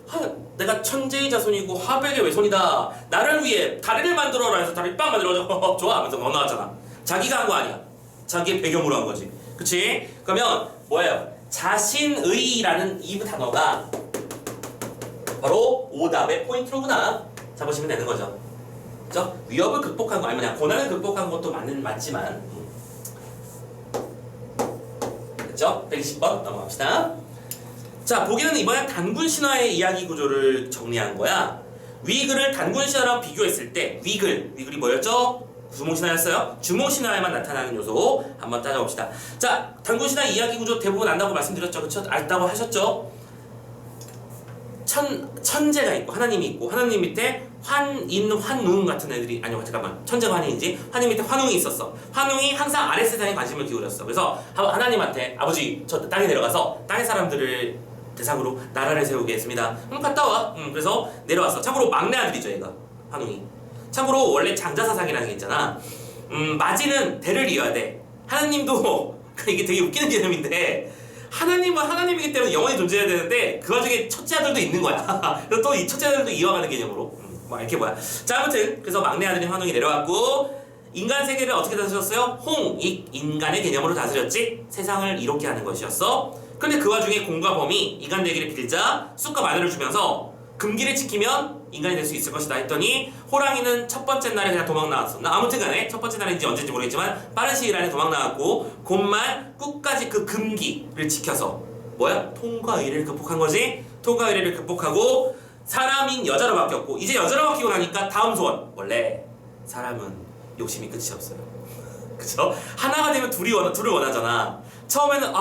내가 천재의 자손이고 하백의 외손이다. 나를 위해 다리를 만들어라 해서 다리 빵 만들어줘. 좋아 하면서 건너왔잖아. 자기가 한 거 아니야. 자기의 배경으로 한 거지. 그치? 그러면 뭐예요? 자신의라는 이 단어가 바로 오답의 포인트로구나 잡으시면 되는 거죠. 그죠? 위협을 극복한 거 아니면 그냥 고난을 극복한 것도 맞지만 그죠? 120번 넘어갑시다. 자, 보기는 이번엔 단군 신화의 이야기 구조를 정리한 거야. 위글을 단군 신화랑 비교했을 때 위글이 뭐였죠? 주몽 신화였어요? 주몽 신화에만 나타나는 요소 한번 따져봅시다. 자, 단군 신화 이야기 구조 대부분 안다고 말씀드렸죠, 그쵸? 알다고 하셨죠? 천재가 있고 하나님이 있고 하나님 밑에 환인, 환웅 같은 애들이 아니요 잠깐만 천재가 환인인지 환인 밑에 환웅이 있었어. 환웅이 항상 아랫 세상에 관심을 기울였어. 그래서 하나님한테 아버지 저 땅에 내려가서 땅의 사람들을 대상으로 나라를 세우겠습니다. 갔다 와. 그래서 내려왔어. 참고로 막내 아들이죠 얘가 환웅이. 참고로 원래 장자사상이라는 게 있잖아. 마지는 대를 이어야 돼. 하나님도 이게 되게 웃기는 개념인데 하나님은 하나님이기 때문에 영원히 존재해야 되는데 그 와중에 첫째 아들도 있는 거야. 그래서 또 이 첫째 아들도 이어가는 개념으로 뭐 이렇게 뭐야. 자 아무튼 그래서 막내 아들인 환웅이 내려왔고 인간 세계를 어떻게 다스렸어요? 이 인간의 개념으로 다스렸지. 세상을 이롭게 하는 것이었어. 근데 그 와중에 공과 범이 인간 되기를 빌자 쑥과 마늘을 주면서 금기를 지키면 인간이 될 수 있을 것이다 했더니 호랑이는 첫 번째 날에 그냥 도망 나왔었나? 아무튼 간에 첫 번째 날인지 언제인지 모르겠지만 빠른 시일 안에 도망 나왔고 곧말 끝까지 그 금기를 지켜서 뭐야? 통과 의례를 극복한 거지? 통과 의례를 극복하고 사람인 여자로 바뀌었고 이제 여자로 바뀌고 나니까 다음 소원 원래 사람은 욕심이 끝이 없어요. 그쵸? 하나가 되면 둘을 원하잖아. 처음에는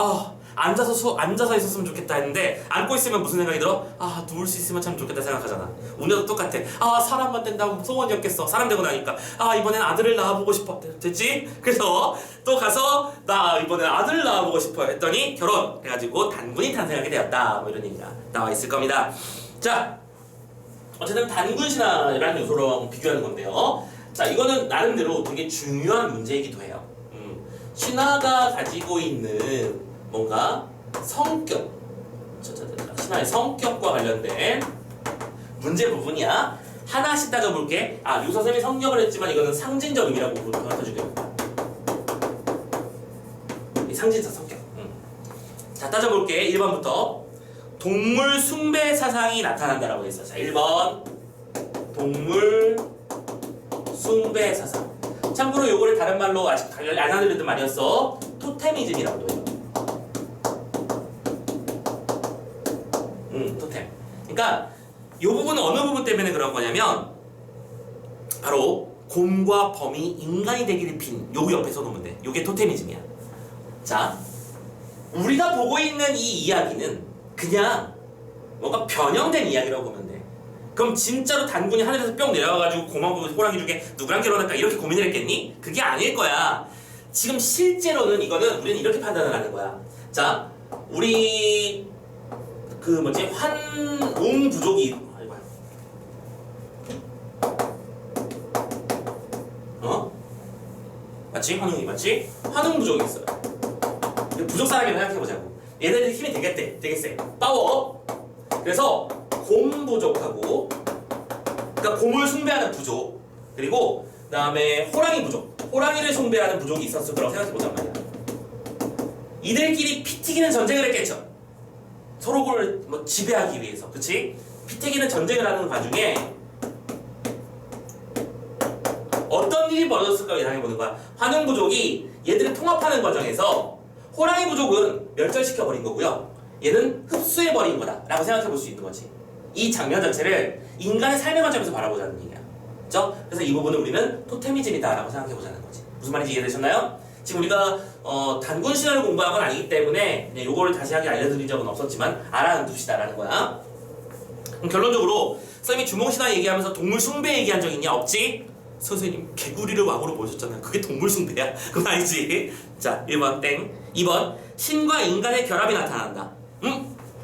앉아서 있었으면 좋겠다 했는데 앉고 있으면 무슨 생각이 들어? 누울 수 있으면 참 좋겠다 생각하잖아. 우리도 똑같아. 사람만 된다면 소원이었겠어. 사람 되고 나니까 이번엔 아들을 낳아보고 싶어. 됐지? 그래서 또 가서 나 이번엔 아들을 낳아보고 싶어 했더니 결혼 해가지고 단군이 탄생하게 되었다. 뭐 이런 얘기가 나와 있을 겁니다. 자 어쨌든 단군 신화라는 요소로 비교하는 건데요. 자 이거는 나름대로 되게 중요한 문제이기도 해요. 신화가 가지고 있는 뭔가 성격, 신화의 성격과 관련된 문제 부분이야. 하나씩 따져볼게. 유 선생님이 성격을 했지만 이거는 상징적 의미라고 생각해주겠다. 상징적 성격. 자 따져볼게. 1번부터 동물 숭배 사상이 나타난다라고 했어. 자 1번 동물 숭배 사상. 참고로 요거를 다른 말로 아직 안 알려드렸던 말이었어. 토테미즘이라고도 해요. 토템. 그러니까 요 부분은 어느 부분 때문에 그런 거냐면 바로 곰과 범이 인간이 되기를 빈 요 옆에 써놓으면 돼. 요게 토테미즘이야. 자, 우리가 보고 있는 이 이야기는 그냥 뭔가 변형된 이야기라고 보면 돼. 그럼 진짜로 단군이 하늘에서 뿅 내려와가지고 곰하고 호랑이 중에 누구랑 결혼할까 이렇게 고민을 했겠니? 그게 아닐 거야. 지금 실제로는 이거는 우리는 이렇게 판단을 하는 거야. 자, 우리 환웅 부족이 맞지? 환웅이 맞지? 환웅 부족이 있어요. 부족 사람이라고 생각해보자고. 얘네들 힘이 되게 세. 파워. 그래서 곰 부족하고 그러니까 곰을 숭배하는 부족 그리고 그 다음에 호랑이 부족 호랑이를 숭배하는 부족이 있었을 거라고 생각해보잔 말이야. 이들끼리 피 튀기는 전쟁을 했겠죠. 서로를 지배하기 위해서. 그치? 피 튀기는 전쟁을 하는 과정에 어떤 일이 벌어졌을까 예상해보는 거야. 환웅 부족이 얘들을 통합하는 과정에서 호랑이 부족은 멸절시켜버린 거고요. 얘는 흡수해버린 거다라고 생각해볼 수 있는 거지. 이 장면 자체를 인간의 삶의 관점에서 바라보자는 얘기야. 그렇죠? 그래서 이 부분은 우리는 토테미즘이다라고 생각해보자는 거지. 무슨 말인지 이해되셨나요? 지금 우리가 단군 신화를 공부한 건 아니기 때문에 그냥 요거를 자세하게 알려드린 적은 없었지만 알아둡시다라는 거야. 그럼 결론적으로 쌤이 주몽신화 얘기하면서 동물 숭배 얘기한 적 있냐? 없지? 선생님 개구리를 왕으로 모셨잖아요. 그게 동물 숭배야? 그건 아니지. 자 1번 땡. 2번 신과 인간의 결합이 나타난다.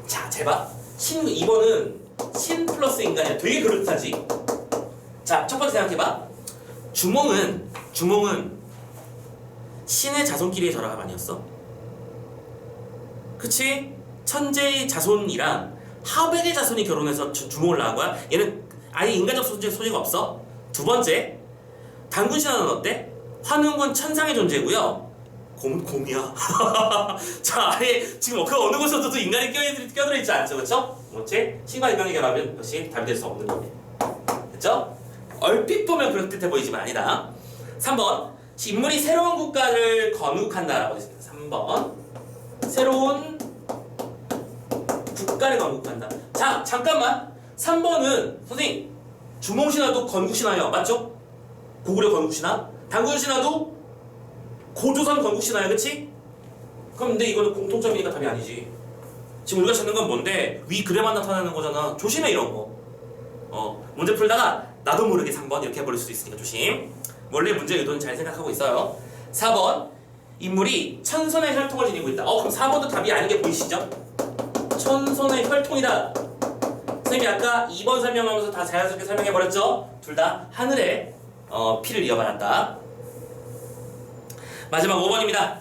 자 제발 2번은 신 플러스 인간이야. 되게 그럴듯하지. 자 첫 번째 생각해봐. 주몽은 신의 자손끼리의 결합 아니었어? 그치? 천재의 자손이랑 하백의 자손이 결혼해서 주몽을 낳은 거야? 얘는 아예 인간적 소재가 없어? 두 번째 단군 신화는 어때? 환웅은 천상의 존재고요. 곰이야. 자, 아예 지금 그 어느 곳에서도 인간이 껴들어 있지 않죠, 그렇죠? 그렇지? 신과 인간의 결합은 역시 답이 될 수 없는 거네. 그렇죠? 얼핏 보면 그럴듯해 보이지만 아니다. 3번 인물이 새로운 국가를 건국한다라고 했습니다. 3번 새로운 국가를 건국한다. 자, 잠깐만. 3번은 선생님 주몽신화도 건국신화예요, 맞죠? 고구려 건국신화. 단군신화도 고조선 건국신화야, 그치? 그럼 근데 이거는 공통점이니까 답이 아니지. 지금 우리가 찾는 건 뭔데? 위 글에만 나타나는 거잖아. 조심해 이런 거. 문제 풀다가 나도 모르게 3번 이렇게 해버릴 수도 있으니까 조심. 원래 문제 의도는 잘 생각하고 있어요. 4번 인물이 천선의 혈통을 지니고 있다. 그럼 4번도 답이 아닌 게 보이시죠? 천선의 혈통이다. 선생님이 아까 2번 설명하면서 다 자연스럽게 설명해버렸죠? 둘 다 하늘에 피를 이어받았다. 마지막 5번입니다.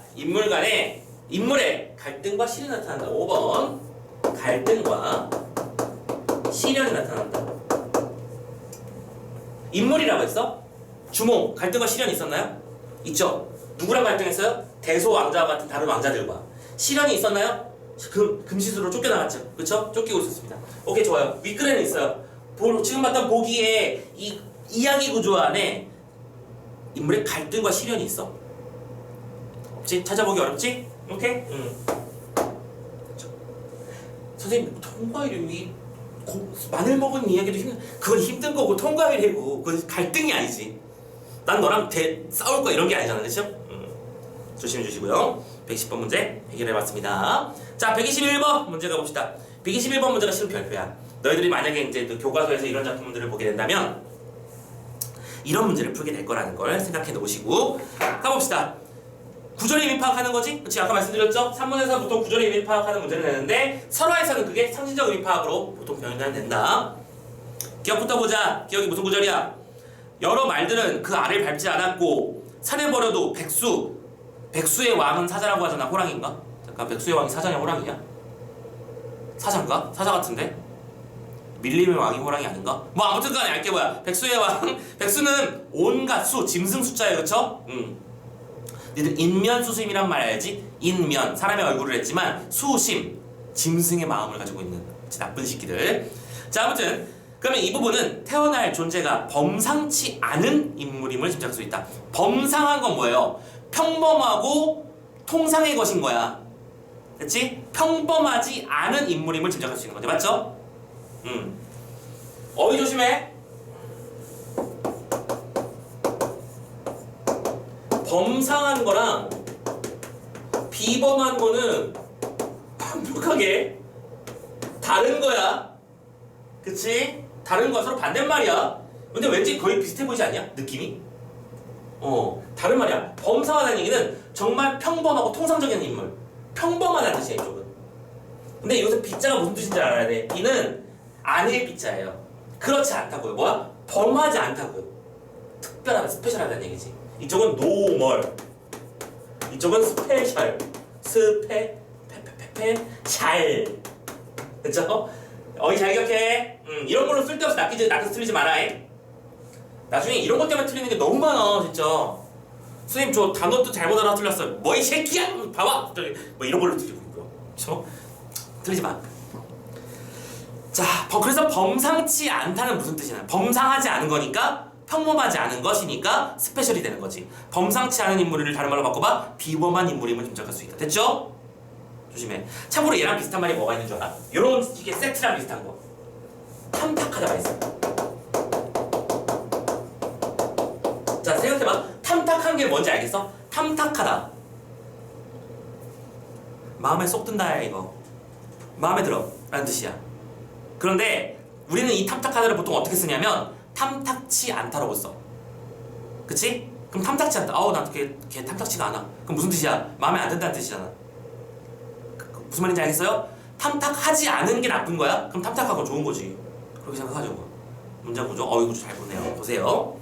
인물의 갈등과 시련이 나타난다. 5번 갈등과 시련이 나타난다. 인물이라고 했어? 주몽, 갈등과 시련이 있었나요? 있죠. 누구랑 갈등했어요? 대소 왕자와 같은 다른 왕자들과. 시련이 있었나요? 금시수로 쫓겨나갔죠. 그쵸? 쫓기고 있었습니다. 오케이, 좋아요. 윗글에는 있어요. 지금 봤던 보기에 이 이야기 구조 안에 인물의 갈등과 시련이 있어. 없지? 찾아보기 어렵지? 오케이? 선생님, 통과율이 마늘 먹은 이야기도 그건 힘든 거고 통과율이고 그건 갈등이 아니지. 난 너랑 싸울 거야 이런 게 아니잖아, 그렇죠? 조심해 주시고요. 110번 문제 해결해봤습니다. 자, 121번 문제 가봅시다. 121번 문제가 실은 별표야. 너희들이 만약에 이제 교과서에서 이런 작품들을 보게 된다면 이런 문제를 풀게 될 거라는 걸 생각해 놓으시고 가봅시다. 구절의 의미 파악하는 거지? 그치? 아까 말씀드렸죠? 3문에서 보통 구절의 의미 파악하는 문제를 내는데 설화에서는 그게 상징적 의미 파악으로 보통 변환된다. 기억부터 보자. 기억이 무슨 구절이야? 여러 말들은 그 알을 밟지 않았고 산에 버려도 백수의 왕은 사자라고 하잖아. 호랑이인가? 잠깐, 백수의 왕이 사자냐 호랑이냐? 사자인가? 사자 같은데? 밀림의 왕이 호랑이 아닌가? 뭐 아무튼 간에 알게 뭐야. 백수의 왕, 백수는 온갖 짐승 숫자예요. 그쵸? 니들 인면수심이란 말 알지? 인면, 사람의 얼굴을 했지만 수심, 짐승의 마음을 가지고 있는 나쁜 새끼들. 자, 아무튼 그러면 이 부분은 태어날 존재가 범상치 않은 인물임을 짐작할 수 있다. 범상한 건 뭐예요? 평범하고 통상의 것인 거야. 그치? 평범하지 않은 인물임을 짐작할 수 있는 거죠. 맞죠? 어휘 조심해. 범상한 거랑 비범한 거는 완벽하게 다른 거야. 그치? 다른 거야. 서로 반대말이야. 근데 왠지 거의 비슷해 보이지 않냐? 느낌이? 다른 말이야. 범상하다는 얘기는 정말 평범하고 통상적인 인물. 평범하다는 뜻이야, 이쪽은. 근데 여기서 비자가 무슨 뜻인지 알아야 돼. 이는 아닐 비자예요. 그렇지 않다고요. 뭐야? 범하지 않다고요. 특별하다, 스페셜하다는 얘기지. 이쪽은 노멀, 이쪽은 스페셜, 잘. 그쵸? 어이 잘 기억해. 이런 걸로 쓸데없이 낚여서 틀리지 마라. 나중에 이런 것 때문에 틀리는 게 너무 많아, 진짜. 선생님 저 단어도 잘못 알아 틀렸어요. 뭐 이 새끼야! 봐봐! 뭐 이런 걸로 틀리고 있고요. 그쵸? 틀리지 마. 자, 그래서 범상치 않다는 무슨 뜻이냐? 범상하지 않은 거니까 평범하지 않은 것이니까 스페셜이 되는 거지. 범상치 않은 인물을 다른 말로 바꿔봐. 비범한 인물임을 짐작할 수 있다. 됐죠? 조심해. 참고로 얘랑 비슷한 말이 뭐가 있는 줄 알아? 요런 이게 세트랑 비슷한 거. 탐탁하다가 있어. 자, 생각해봐. 탐탁한 게 뭔지 알겠어? 탐탁하다. 마음에 쏙 든다 이거. 마음에 들어 라는 뜻이야. 그런데 우리는 이 탐탁하다를 보통 어떻게 쓰냐면 탐탁치 않다라고 써. 그치? 그럼 탐탁치 않다. 난 걔 탐탁치가 않아. 그럼 무슨 뜻이야? 마음에 안 든다는 뜻이잖아. 무슨 말인지 알겠어요? 탐탁하지 않은 게 나쁜 거야? 그럼 탐탁하고 좋은 거지. 그렇게 생각하죠. 문장 구조. 이거 잘 보네요. 보세요.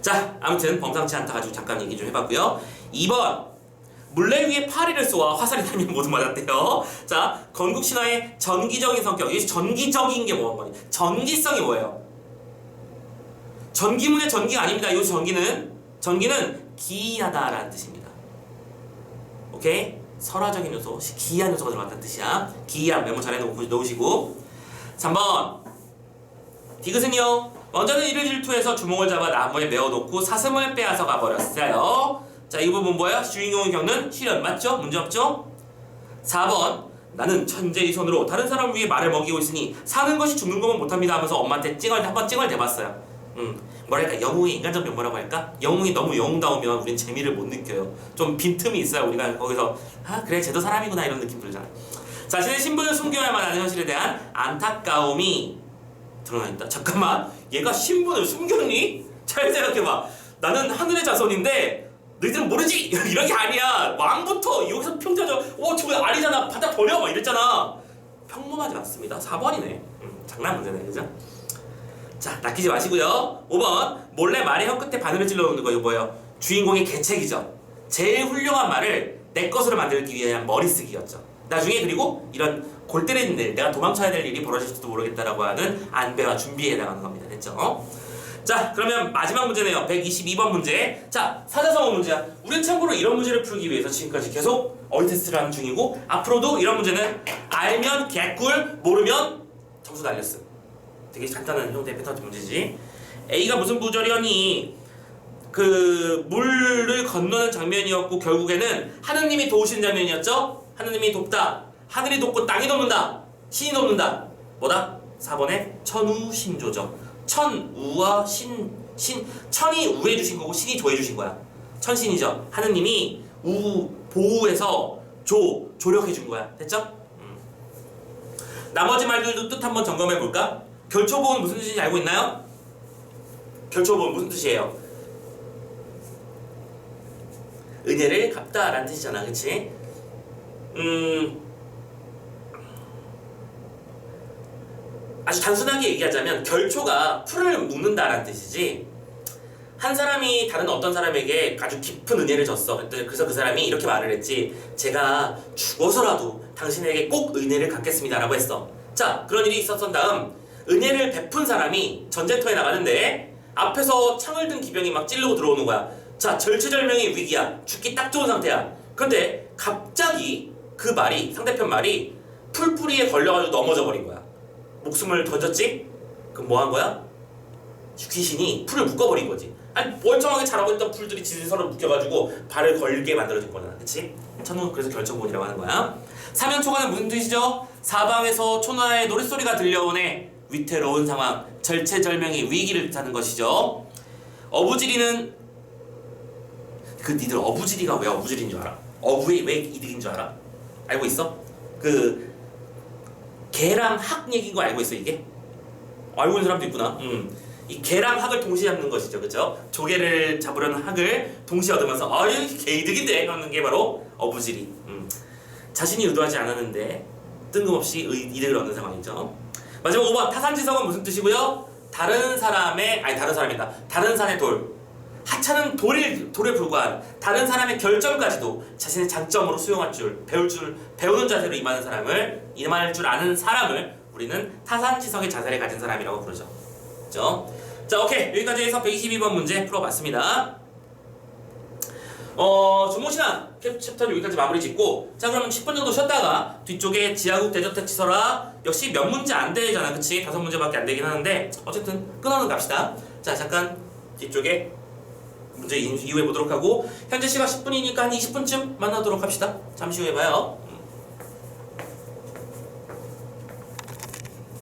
자, 아무튼 범상치 않다 가지고 잠깐 얘기 좀 해봤고요. 2번 물레 위에 파리를 쏘아 화살이 나면 모두 맞았대요. 자, 건국 신화의 전기적인 성격. 여기서 전기적인 게 뭐한 거니? 전기성이 뭐예요? 전기문의 전기가 아닙니다. 이 전기는 기이하다라는 뜻입니다. 오케이? 설화적인 요소, 기이한 요소가 들어갔다는 뜻이야. 기이함 메모 잘 해놓고 넣으시고. 3번 디귿은요, 먼저는 이를 질투해서 주몽을 잡아 나무에 메어놓고 사슴을 빼앗아 가버렸어요. 자, 이 부분 뭐야? 주인공이 겪는 시련. 맞죠? 문제 없죠? 4번 나는 천재의 손으로 다른 사람을 위해 말을 먹이고 있으니 사는 것이 죽는 것만 못합니다 하면서 엄마한테 한번 찡을 대봤어요. 뭐랄까, 영웅의 인간적 면모라고 할까? 영웅이 너무 영웅다우면 우린 재미를 못 느껴요. 좀 빈틈이 있어야 우리가 거기서 그래 쟤도 사람이구나 이런 느낌 들잖아. 자신의 신분을 숨겨야만 하는 현실에 대한 안타까움이 드러나있다. 잠깐만, 얘가 신분을 숨겼니? 잘 생각해봐. 나는 하늘의 자손인데 너희들은 모르지? 이런 게 아니야. 왕부터 여기서 평가져. 저거 아니잖아. 받아 버려. 막 이랬잖아. 평범하지 않습니다. 4번이네. 장난 문제네. 그죠? 자, 낚이지 마시고요. 5번. 몰래 말의 혀끝에 바늘을 찔러놓는 거 이거 뭐예요? 주인공의 계책이죠. 제일 훌륭한 말을 내 것으로 만들기 위한 머리쓰기였죠. 나중에 그리고 이런 골 때리는 일, 내가 도망쳐야 될 일이 벌어질지도 모르겠다라고 하는 안배와 준비에 해당하는 겁니다. 됐죠? 자, 그러면 마지막 문제네요. 122번 문제. 자, 사자성어 문제야. 우리는 참고로 이런 문제를 풀기 위해서 지금까지 계속 어휘 테스트를 하는 중이고 앞으로도 이런 문제는 알면 개꿀, 모르면 점수 날렸음. 되게 간단한 형태의 패턴 문제지. A가 무슨 구절이었니? 그 물을 건너는 장면이었고 결국에는 하느님이 도우시는 장면이었죠? 하느님이 돕다. 하늘이 돕고 땅이 돕는다. 신이 돕는다. 뭐다? 4번에 천우신조죠. 천우와 천이 우해 주신 거고 신이 조해 주신 거야. 천신이죠. 하느님이 보우해서 조력해 준 거야. 됐죠? 나머지 말들도 뜻 한번 점검해 볼까? 결초보은 무슨 뜻인지 알고 있나요? 결초보은 무슨 뜻이에요? 은혜를 갚다라는 뜻이잖아. 그치? 아주 단순하게 얘기하자면 결초가 풀을 묶는다라는 뜻이지, 한 사람이 다른 어떤 사람에게 아주 깊은 은혜를 줬어. 그래서 그 사람이 이렇게 말을 했지. 제가 죽어서라도 당신에게 꼭 은혜를 갚겠습니다 라고 했어. 자, 그런 일이 있었던 다음 은혜를 베푼 사람이 전쟁터에 나가는데 앞에서 창을 든 기병이 막 찌르고 들어오는 거야. 자, 절체절명의 위기야. 죽기 딱 좋은 상태야. 그런데 갑자기 그 말이, 상대편 말이 풀뿌리에 걸려가지고 넘어져 버린 거야. 목숨을 던졌지? 그럼 뭐 한 거야? 귀신이 풀을 묶어버린 거지. 아니, 멀쩡하게 자라고 있던 풀들이 지지서로 묶여가지고 발을 걸게 만들어진 거잖아. 그치? 천우, 그래서 결정본이라고 하는 거야. 사면초가는 무슨 뜻이죠? 사방에서 초나의 노랫소리가 들려오네. 위태로운 상황, 절체절명의 위기를 뜻하는 것이죠. 어부지리는, 니들 어부지리가 왜 어부지리인 줄 알아? 어부의 왜 이득인 줄 알아? 알고 있어? 개랑 학 얘기인 거 알고 있어, 이게? 알고 있는 사람도 있구나. 이 개랑 학을 동시에 잡는 것이죠. 그죠? 조개를 잡으려는 학을 동시에 얻으면서 개 이득인데 하는 게 바로 어부지리. 자신이 의도하지 않았는데 뜬금없이 이득을 얻는 상황이죠. 마지막 5번. 타산지석은 무슨 뜻이고요? 다른 산의 돌. 하찮은 돌에 불과한 다른 사람의 결정까지도 자신의 장점으로 수용할 줄, 배우는 자세로 임할 줄 아는 사람을 우리는 타산지석의 자세를 가진 사람이라고 부르죠. 그죠? 자, 오케이. 여기까지 해서 122번 문제 풀어봤습니다. 중모신앙 챕터는 여기까지 마무리 짓고, 자, 그러면 10분 정도 쉬었다가 뒤쪽에 지하국 대저택지서라 역시 몇 문제 안 되잖아. 그치? 5문제밖에 안 되긴 하는데 어쨌든 끊어는 갑시다. 자, 잠깐 뒤쪽에 문제 이후에 보도록 하고, 현재 시각 10분이니까 한 20분쯤 만나도록 합시다. 잠시 후에 봐요.